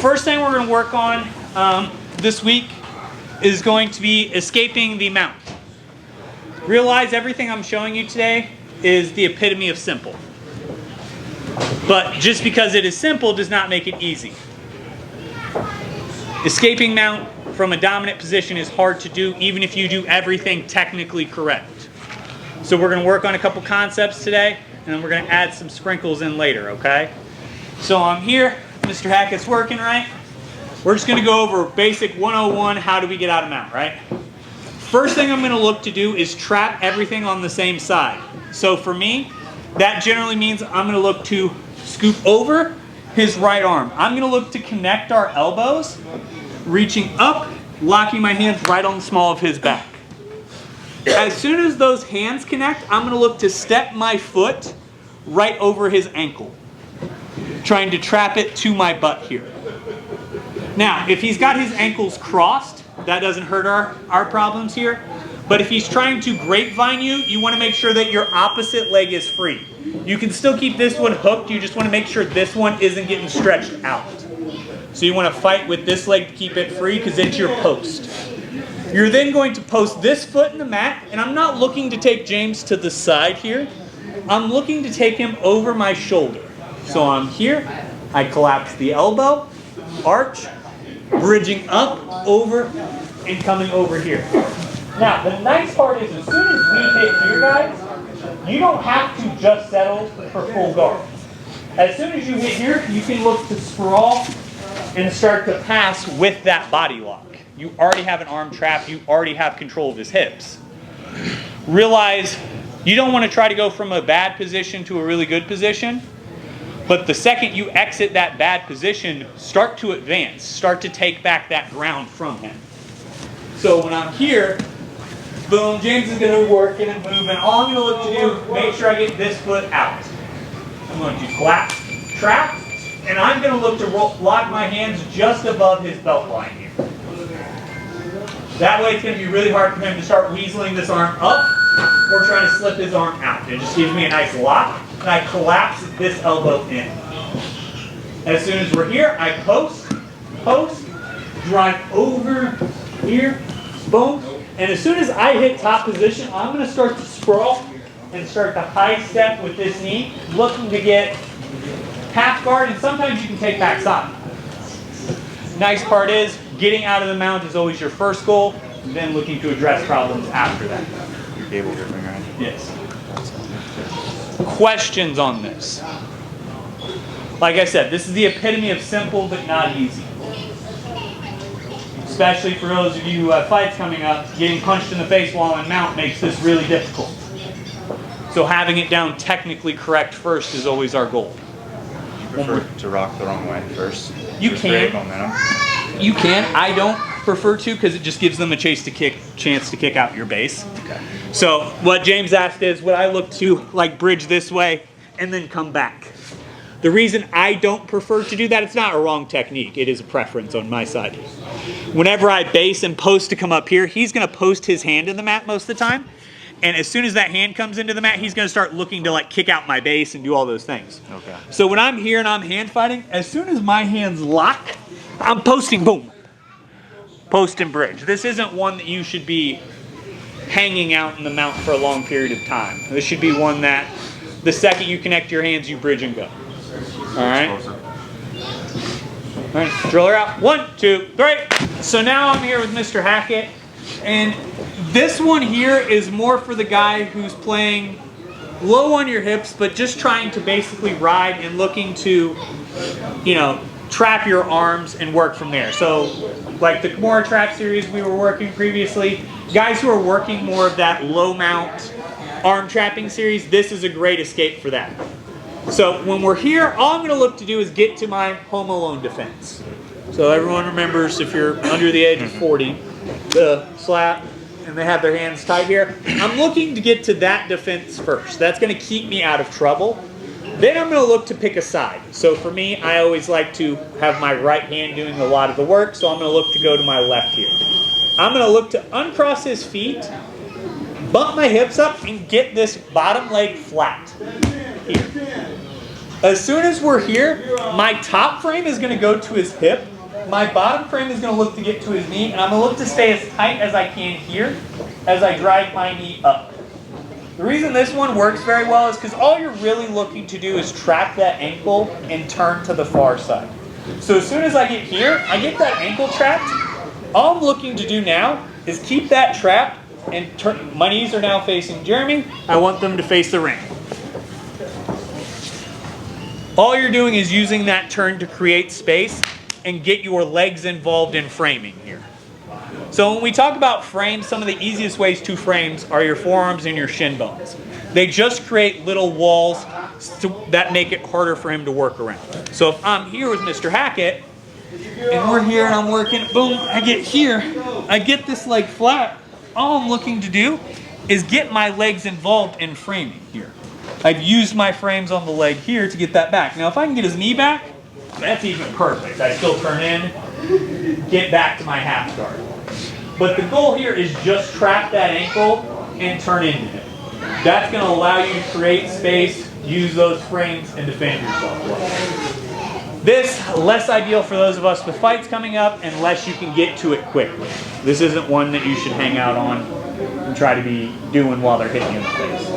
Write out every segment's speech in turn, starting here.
First thing we're going to work on this week is going to be escaping the mount. Realize everything I'm showing you today is the epitome of simple. But just because it is simple does not make it easy. Escaping mount from a dominant position is hard to do even if you do everything technically correct. So we're going to work on a couple concepts today, and then we're going to add some sprinkles in later, okay? So I'm here, Mr. Hackett's working, right? We're just going to go over basic 101, how do we get out of mount, right? First thing I'm going to look to do is trap everything on the same side. So for me, that generally means I'm going to look to scoop over his right arm. I'm going to look to connect our elbows, reaching up, locking my hands right on the small of his back. As soon as those hands connect, I'm going to look to step my foot right over his ankle, trying to trap it to my butt here. Now, if he's got his ankles crossed, that doesn't hurt our problems here. But if he's trying to grapevine you, you want to make sure that your opposite leg is free. You can still keep this one hooked, you just want to make sure this one isn't getting stretched out. So you want to fight with this leg to keep it free because it's your post. You're then going to post this foot in the mat, and I'm not looking to take James to the side here. I'm looking to take him over my shoulder. So I'm here, I collapse the elbow, arch, bridging up, over, and coming over here. Now, the nice part is as soon as we hit here, guys, you don't have to just settle for full guard. As soon as you hit here, you can look to sprawl and start to pass with that body lock. You already have an arm trap, you already have control of his hips. Realize you don't want to try to go from a bad position to a really good position, but the second you exit that bad position, start to advance, start to take back that ground from him. So when I'm here, boom, James is going to be working and moving. All I'm going to look to do, make sure I get this foot out. I'm going to collapse, trap, and I'm going to look to lock my hands just above his belt line here. That way it's going to be really hard for him to start weaseling this arm up or trying to slip his arm out. It just gives me a nice lock, and I collapse this elbow in. As soon as we're here, I post, drive over here, boom. And as soon as I hit top position, I'm going to start to sprawl and start to high step with this knee, looking to get half guard, and sometimes you can take back side. Nice part is, getting out of the mount is always your first goal, then looking to address problems after that. Your cable gripping, right? Yes. Questions on this? Like I said, this is the epitome of simple but not easy. Especially for those of you who have fights coming up, getting punched in the face while in mount makes this really difficult. So having it down technically correct first is always our goal. You prefer to rock the wrong way first? You can. Momentum? You can. I don't prefer to because it just gives them a chance to kick out your base. Okay. So what James asked is, would I look to like bridge this way and then come back? The reason I don't prefer to do that, it's not a wrong technique. It is a preference on my side. Whenever I base and post to come up here, he's going to post his hand in the mat most of the time. And as soon as that hand comes into the mat, he's going to start looking to like kick out my base and do all those things. Okay. So when I'm here and I'm hand fighting, as soon as my hands lock, I'm posting, boom. Post and bridge. This isn't one that you should be hanging out in the mount for a long period of time. This should be one that the second you connect your hands, you bridge and go. All right? All right, driller out. 1, 2, 3. So now I'm here with Mr. Hackett, and this one here is more for the guy who's playing low on your hips, but just trying to basically ride and looking to, you know, trap your arms and work from there. So like the Kimura trap series we were working previously, guys who are working more of that low mount arm trapping series, this is a great escape for that. So when we're here, all I'm going to look to do is get to my home alone defense. So everyone remembers, if you're under the age of 40, the slap, and they have their hands tight here. I'm looking to get to that defense first. That's going to keep me out of trouble. Then I'm going to look to pick a side. So for me, I always like to have my right hand doing a lot of the work, so I'm going to look to go to my left here. I'm going to look to uncross his feet, bump my hips up, and get this bottom leg flat here. As soon as we're here, my top frame is going to go to his hip. My bottom frame is going to look to get to his knee, and I'm going to look to stay as tight as I can here as I drive my knee up. The reason this one works very well is because all you're really looking to do is trap that ankle and turn to the far side. So as soon as I get here, I get that ankle trapped. All I'm looking to do now is keep that trapped and turn. My knees are now facing Jeremy. I want them to face the ring. All you're doing is using that turn to create space and get your legs involved in framing here. So when we talk about frames, some of the easiest ways to frames are your forearms and your shin bones. They just create little walls that make it harder for him to work around. So if I'm here with Mr. Hackett, and we're here and I'm working, boom, I get here, I get this leg flat. All I'm looking to do is get my legs involved in framing here. I've used my frames on the leg here to get that back. Now if I can get his knee back, that's even perfect. I still turn in, get back to my half guard. But the goal here is just trap that ankle and turn into him. That's going to allow you to create space, use those frames, and defend yourself well. This, less ideal for those of us with fights coming up, unless you can get to it quickly. This isn't one that you should hang out on and try to be doing while they're hitting you in the face.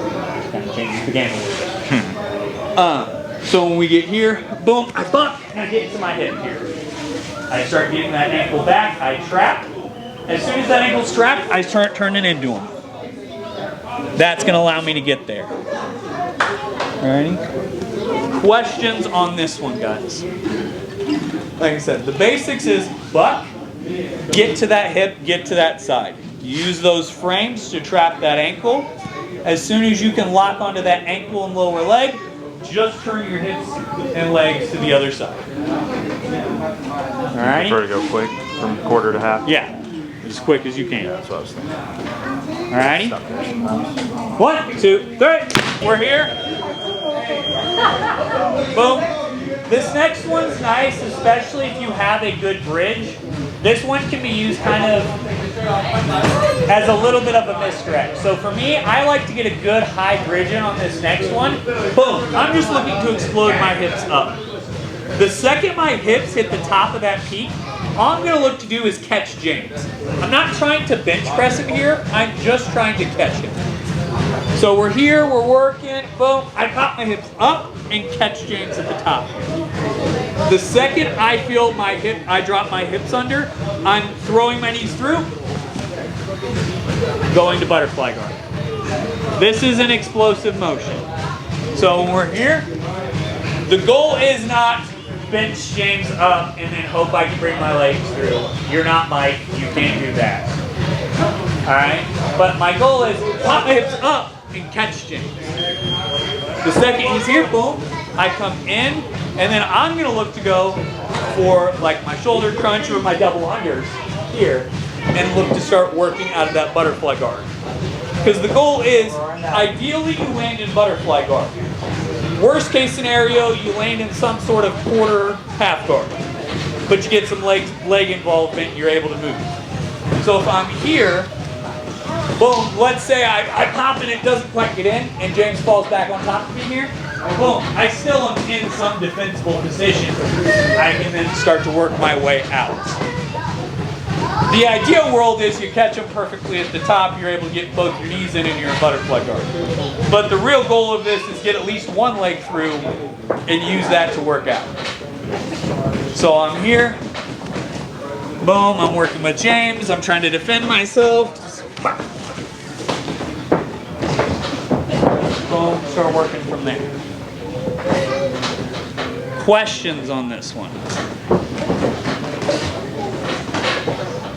Kind of changes the game a little bit. So when we get here, boom, I bump, and I get to my hip here. I start getting that ankle back, I trap. As soon as that ankle's trapped, I start turning into him. That's going to allow me to get there. Alrighty? Questions on this one, guys? Like I said, the basics is buck, get to that hip, get to that side. Use those frames to trap that ankle. As soon as you can lock onto that ankle and lower leg, just turn your hips and legs to the other side. Alrighty? Prefer to go quick from quarter to half. Yeah. As quick as you can. Yeah, that's what I was thinking. Alrighty? 1, 2, 3. We're here. Boom. This next one's nice, especially if you have a good bridge. This one can be used kind of as a little bit of a misdirect. So for me, I like to get a good high bridge in on this next one. Boom. I'm just looking to explode my hips up. The second my hips hit the top of that peak, all I'm going to look to do is catch James. I'm not trying to bench press him here. I'm just trying to catch him. So we're here, we're working, boom. I pop my hips up and catch James at the top. The second I feel my hip, I drop my hips under, I'm throwing my knees through, going to butterfly guard. This is an explosive motion. So when we're here, the goal is not bench James up and then hope I can bring my legs through. You're not Mike, you can't do that. Alright? But my goal is pop my hips up and catch James. The second he's here, boom, I come in, and then I'm going to look to go for like my shoulder crunch or my double unders here, and look to start working out of that butterfly guard. Because the goal is, ideally you land in butterfly guard. Worst case scenario, you land in some sort of quarter half guard. But you get some leg involvement, you're able to move. So if I'm here, boom, let's say I pop and it doesn't quite get in, and James falls back on top of me here. Boom, I still am in some defensible position. I can then start to work my way out. The ideal world is you catch them perfectly at the top, you're able to get both your knees in and you're in butterfly guard. But the real goal of this is get at least one leg through and use that to work out. So I'm here, boom, I'm working with James, I'm trying to defend myself. Boom, start working from there. Questions on this one?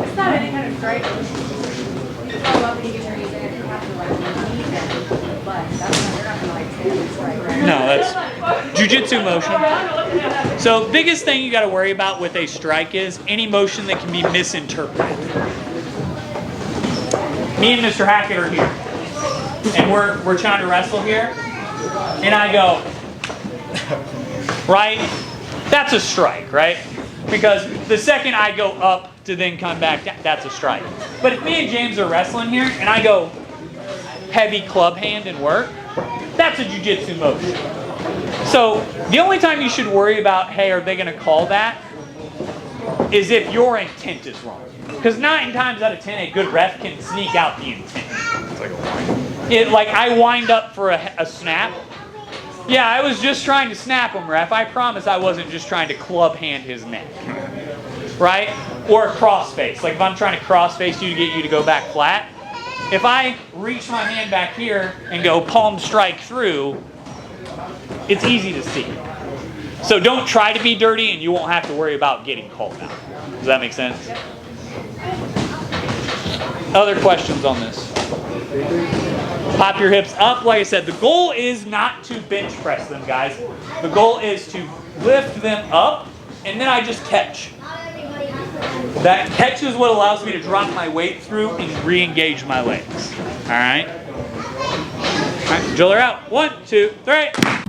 It's not any kind of strike. I love when you get your knees in, you have to like knees in, but that's not, you're not gonna like stand and strike, right? No, that's jiu-jitsu motion. So biggest thing you gotta worry about with a strike is any motion that can be misinterpreted. Me and Mr. Hackett are here, and we're trying to wrestle here, and I go, right? That's a strike, right? Because the second I go up to then come back down, that's a strike. But if me and James are wrestling here, and I go heavy club hand and work, that's a jiu-jitsu motion. So the only time you should worry about, hey, are they going to call that, is if your intent is wrong. Because 9 times out of 10, a good ref can sneak out the intent. It's like a wind. Like I wind up for a snap. Yeah, I was just trying to snap him, ref. I promise I wasn't just trying to club hand his neck. Right? Or a crossface. Like if I'm trying to crossface you to get you to go back flat, if I reach my hand back here and go palm strike through, it's easy to see. So don't try to be dirty and you won't have to worry about getting called out. Does that make sense? Other questions on this? Pop your hips up. Like I said, the goal is not to bench press them, guys. The goal is to lift them up, and then I just catch. That catch is what allows me to drop my weight through and re-engage my legs. All right? All right, drill her out. 1, 2, 3.